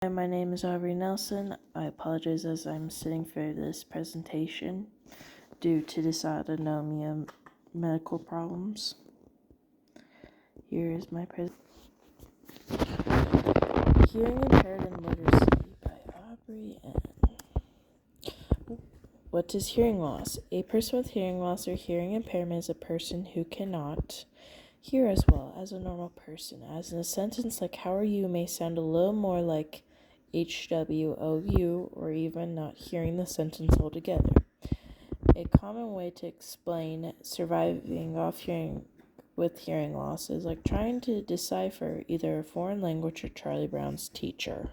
Hi, my name is Aubrey Nelson. I apologize as I'm sitting for this presentation due to dysautonomia medical problems. Here is my Hearing Impaired and Literacy by Aubrey N. What is hearing loss? A person with hearing loss or hearing impairment is a person who cannot hear as well as a normal person. As in a sentence like "How are you?" may sound a little more like HWOU, or even not hearing the sentence altogether. A common way to explain surviving off hearing with hearing loss is like trying to decipher either a foreign language or Charlie Brown's teacher.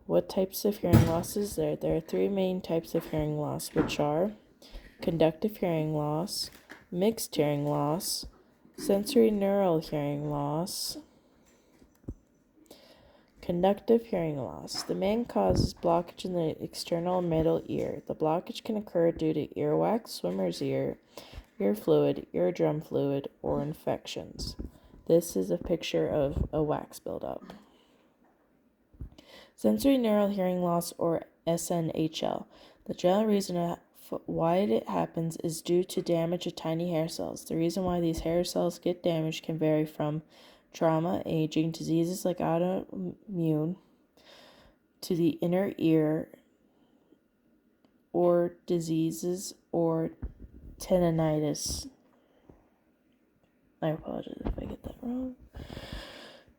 What types of hearing loss is there? There are three main types of hearing loss, which are conductive hearing loss, mixed hearing loss, sensory neural hearing loss. Conductive hearing loss. The main cause is blockage in the external middle ear. The blockage can occur due to earwax, swimmer's ear fluid, eardrum fluid, or infections. This is a picture of a wax buildup. Sensory neural hearing loss, or SNHL. The general reason why it happens is due to damage of tiny hair cells. The reason why these hair cells get damaged can vary from trauma, aging, diseases like autoimmune, to the inner ear, or diseases or tendinitis. I apologize if I get that wrong.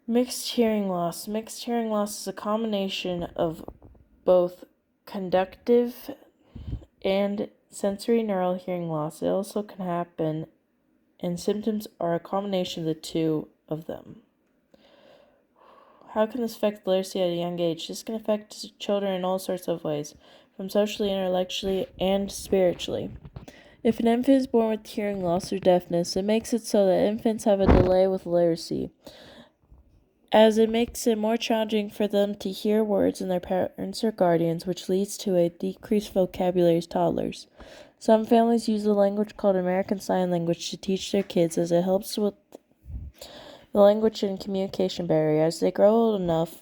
Mixed hearing loss. Mixed hearing loss is a combination of both conductive and sensory neural hearing loss. It also can happen, and symptoms are a combination of the two of them. How can this affect literacy at a young age? This can affect children in all sorts of ways, from socially, intellectually, and spiritually. If an infant is born with hearing loss or deafness, it makes it so that infants have a delay with literacy, as it makes it more challenging for them to hear words in their parents or guardians, which leads to a decreased vocabulary as toddlers. Some families use a language called American Sign Language to teach their kids, as it helps with the language and communication barrier. As they grow old enough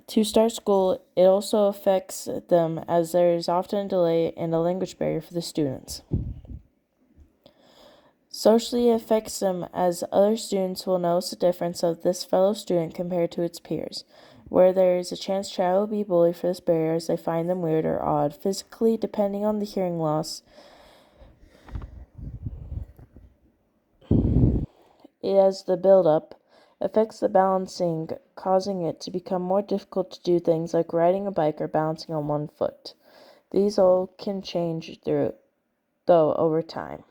to start school, it also affects them, as there is often a delay and a language barrier for the students. Socially, it affects them, as other students will notice the difference of this fellow student compared to its peers, where there is a chance child will be bullied for this barrier as they find them weird or odd. Physically, depending on the hearing loss, as the buildup affects the balancing, causing it to become more difficult to do things like riding a bike or balancing on one foot. These all can change though over time.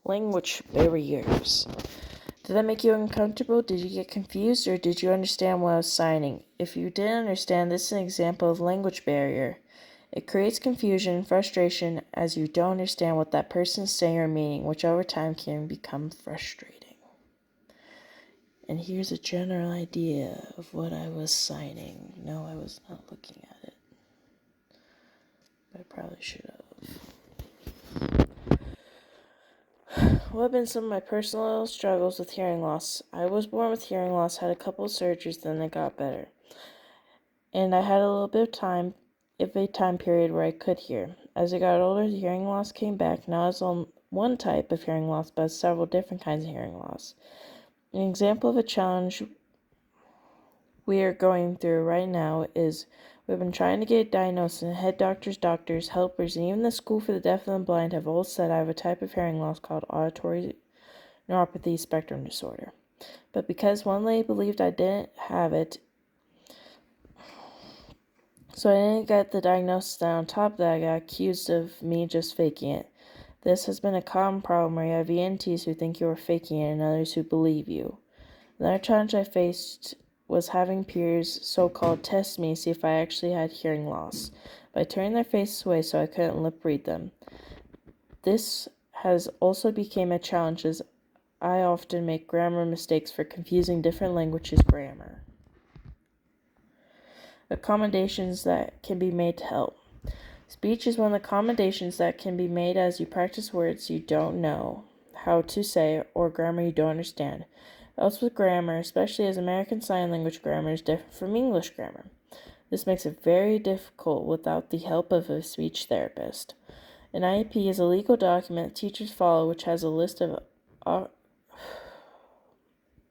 Language barriers. Did that make you uncomfortable? Did you get confused, or did you understand what I was signing? If you didn't understand, this is an example of language barrier. It creates confusion and frustration as you don't understand what that person is saying or meaning, which over time can become frustrating. And here's a general idea of what I was signing. No, I was not looking at it, but I probably should have. What have been some of my personal struggles with hearing loss? I was born with hearing loss, had a couple of surgeries, then it got better. And I had a little bit of time period where I could hear. As I got older, the hearing loss came back. Now it's on one type of hearing loss, but several different kinds of hearing loss. An example of a challenge we are going through right now is we've been trying to get it diagnosed, and head doctors, helpers, and even the School for the Deaf and the Blind have all said I have a type of hearing loss called auditory neuropathy spectrum disorder. But because one lady believed I didn't have it, so I didn't get the diagnosis, and on top of that, I got accused of me just faking it. This has been a common problem where you have ENTs who think you are faking it and others who believe you. Another challenge I faced was having peers so-called test me, see if I actually had hearing loss, by turning their faces away so I couldn't lip read them. This has also become a challenge as I often make grammar mistakes for confusing different languages' grammar. Accommodations that can be made to help. Speech is one of the accommodations that can be made as you practice words you don't know how to say or grammar you don't understand. It helps with grammar, especially as American Sign Language grammar is different from English grammar. This makes it very difficult without the help of a speech therapist. An IEP is a legal document teachers follow which has a list of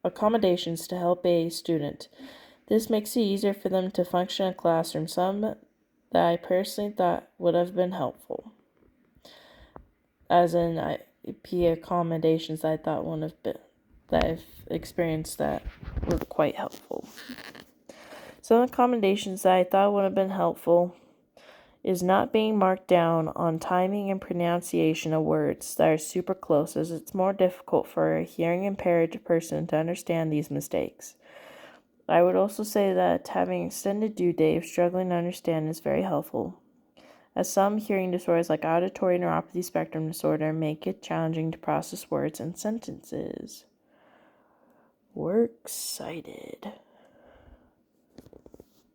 accommodations to help a student. This makes it easier for them to function in a classroom, some that I personally thought would have been helpful. As in IEP accommodations that I thought would have been, that I've experienced that were quite helpful. Some accommodations that I thought would have been helpful is not being marked down on timing and pronunciation of words that are super close, as it's more difficult for a hearing impaired person to understand these mistakes. I would also say that having extended due date if struggling to understand is very helpful, as some hearing disorders like auditory neuropathy spectrum disorder make it challenging to process words and sentences. Works cited.